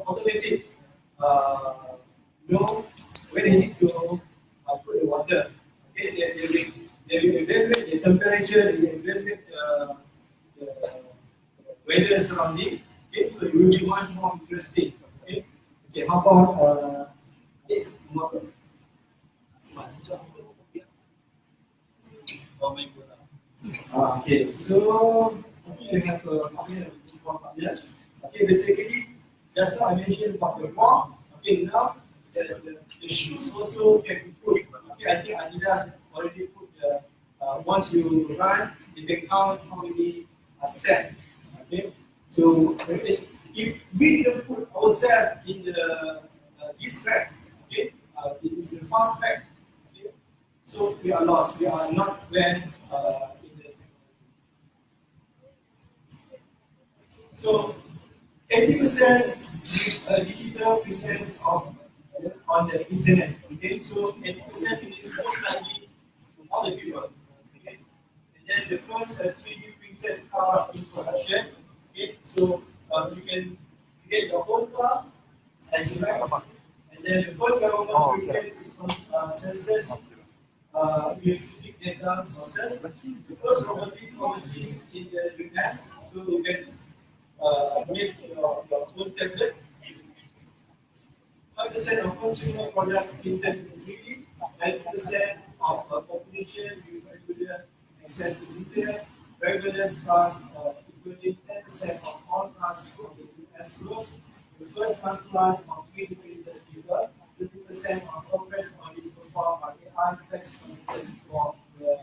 automatic know where is it to put the water. Okay, they will evaluate the temperature, they will evaluate the weather surrounding. Okay, so it will be much more interesting. Okay, okay, how about okay, so we have okay, basically, just now I mentioned about the form. Okay, now the shoes also can be put. Okay, I think Adidas already put the once you run, you can count how many steps. Okay, so if we didn't put ourselves in the this track, okay, it is the fast track. Okay, so we are lost. We are not well in the so 80% digital presence of on the internet. Okay, so 80% is most likely to all the people. Okay, and then the first 3D printed car in production. Okay, so you can create your own car as you like. And then the first government to replace its sensors with big data sources. The first robotic policies in the US, so you can make your own tablet. 5% of consumer products printed in 3D, 90% of the population with regular access to the internet, driverless cars, including 10% of all cars on the US roads, the first transplant of 3D printed people, 50% of corporate audits performed by AI text converted for the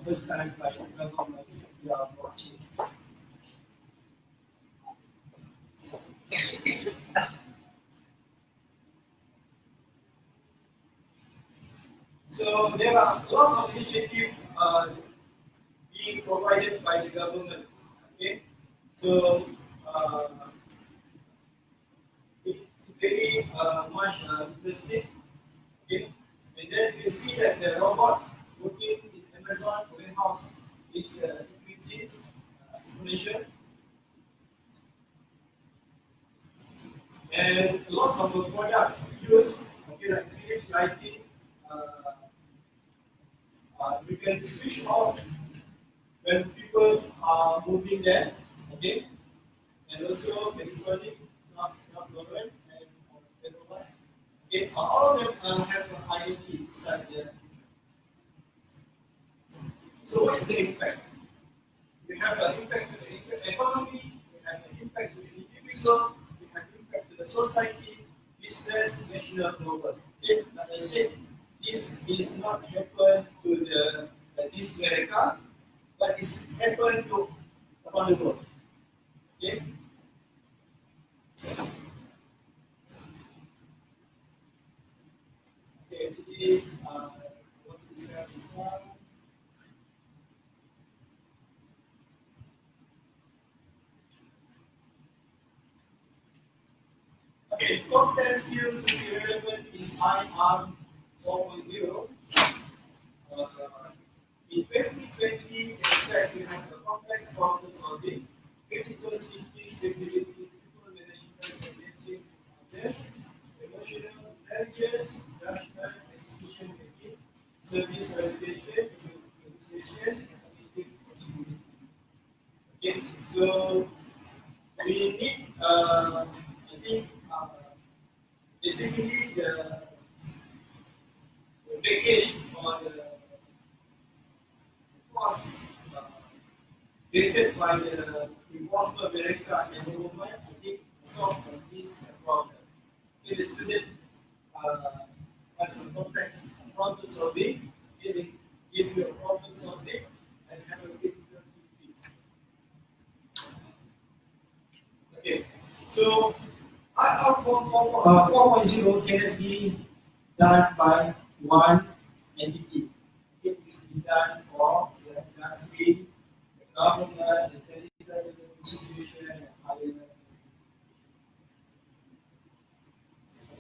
first time by the government we are watching. So there are lots of initiatives being provided by the government. Okay, so it's very much interesting. Okay, and then we see that the robots working in Amazon warehouse is increasing exponential, and lots of the products used, okay, like Philips lighting. You can switch off when people are moving there, okay, and also electronic, not government, and okay, all of them have an IoT inside there. So what is the impact? We have an impact to the economy, we have an impact to the individual, we have an impact to the society, business, national, global. Okay, like I said, this is not happen to the this Me.Reka, but it's happened to around the world. Okay. Okay, today, what is this one? Okay, top 10 skills to be relevant in IR 4.0. In 2020, expect we have a complex problem solving, critical thinking, ability, people management, managing others, emotional intelligence, judgment, and decision making, service orientation, negotiation, and ethical flexibility. Okay, so we need, I think, basically the package or the cost created by the reformer Me.Reka and Robomy, I think, solve this problem. If the student have a complex problem solving, if you a problem solving and have a critical thinking. Okay, so IR 4.0 cannot be done by one entity. It should be done for the industry, the government, the technical institution, and higher level.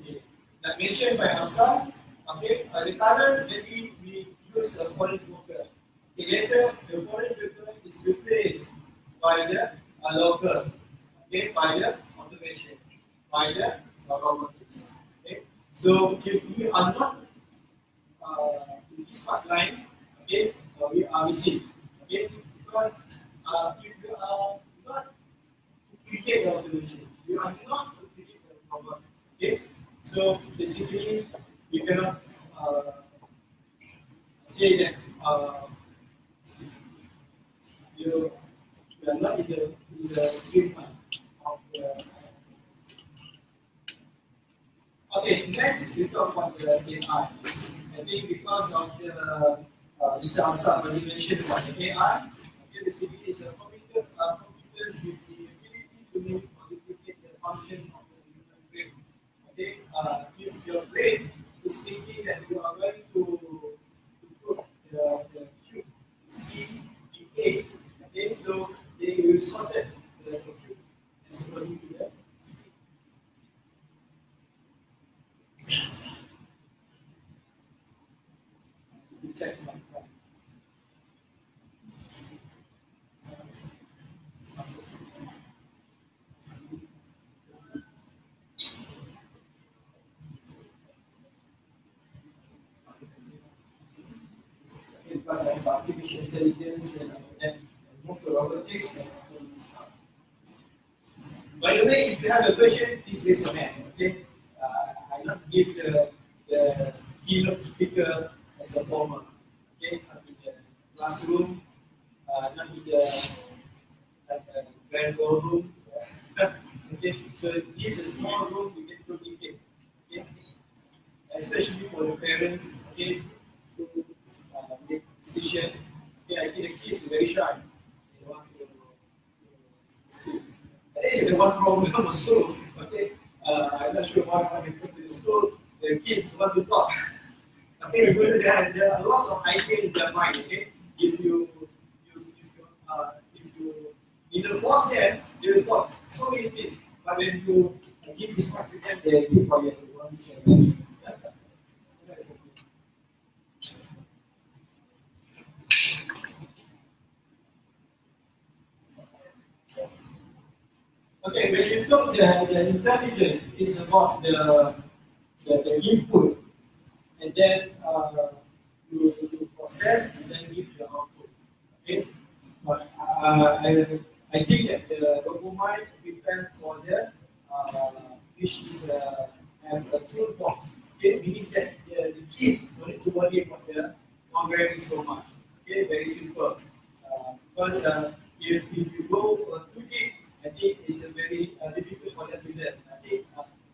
Okay. Like mentioned by Hassan, okay, the current maybe we use the forage worker. Okay, later the forage worker is replaced by the local, okay, by the automation. by the robotics. Okay, so if we are not in this part line, okay, we are missing. Okay, because if you are not to create the automation, you are not to create the robot. Okay, so basically you cannot say that you, you are not in the stream of the. Okay, next we talk about the AI. I think because of the Mr. Asad already mentioned about the AI, okay, basically it's a computers with the ability to replicate the function of the human brain. Okay, if your brain is thinking that you are going to put the cube C in A, okay, so they will sort it the cube as according to the exact one. Because of artificial intelligence and motor robotics and autonomous car. By the way, if you have a question, please raise your hand. Okay, I not give the keynote speaker as a former. Okay, I'm in the classroom, not in the grand ballroom. Okay, so this is a small room you can communicate. Okay, especially for the parents. Okay, to make decision. Okay, I think the kids are very shy. They want to speak. This is the one problem also. Okay, I'm not sure why when we go to the school, the kids want to talk. Okay, we're going to have there are lots of ideas in their mind. Okay, if you either force them, they will talk so many things. But when you give this part to them, they keep quiet. They want to share. That's okay. Okay, when you talk the intelligence is about the input and then you process and then give the output. Okay, but I think that the Robomy prepared for the which is have a toolbox. Okay, means that the keys don't need to worry about the programming so much. Okay, very simple. Because if you go too deep, I think it's a very difficult for them to learn. I think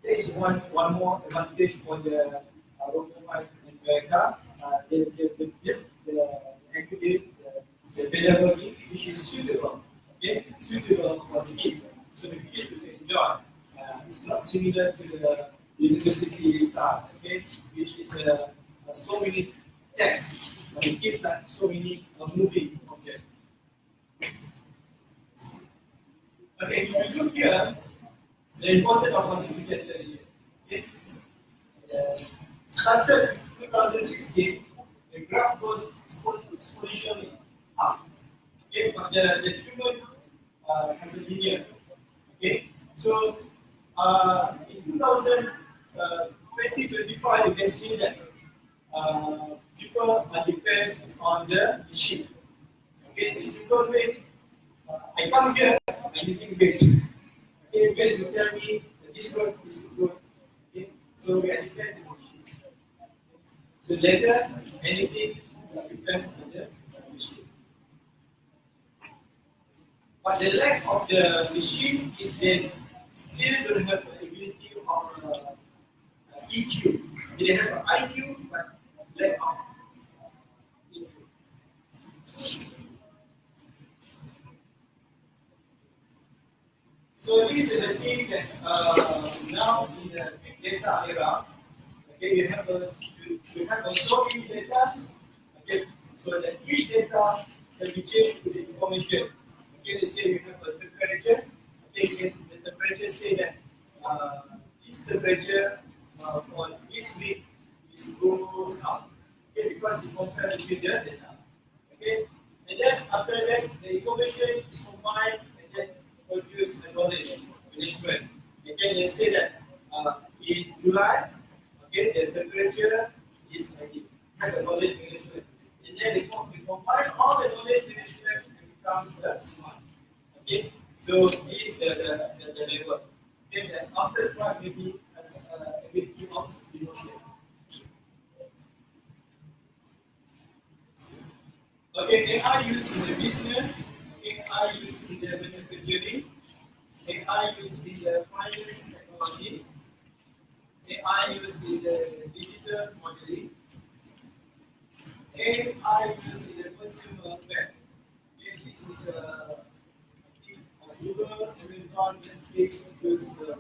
there is one more advantage for the Robomy and Me.Reka. They build the activity, the pedagogy which is suitable, okay, suitable for the kids, so the kids will enjoy. It's not similar to the university style, okay, which is so many texts, but the kids like so many moving objects. Okay, if you look here, the importance of artificial intelligence. Okay, started 2016, the graph goes exponentially up. Okay, but the human have a linear. Okay, so in 2025, you can see that people are depends on the machine. Okay, the simple way, I come here, I'm using base. Okay, base will tell me that this word is good. Okay, so we are dependent on machine. So later, anything depends on the machine. But the lack of the machine is they still don't have the ability of EQ. They have an IQ, but lack of EQ. So this is the thing that now in the big data era, okay, you have so many data, okay, so that each data can be changed to the information. Okay, they say you have a temperature. Okay, the temperature say that this temperature for this week is goes up. Okay, because it compares with the data. Okay, and then after that the information is combined and then produce the knowledge management. Okay, let's say that in July, okay, the temperature is like this. Have a knowledge management. And then we combine all the knowledge management and becomes the smart. Okay, so this is the level. Okay, then after smart, maybe ability of emotion. Okay, AI used in the business, AI used in the manufacturing, AI used in the finance and technology, AI used in the digital modeling, AI used in the consumer web. Okay, this is of Google, Amazon, Netflix, use the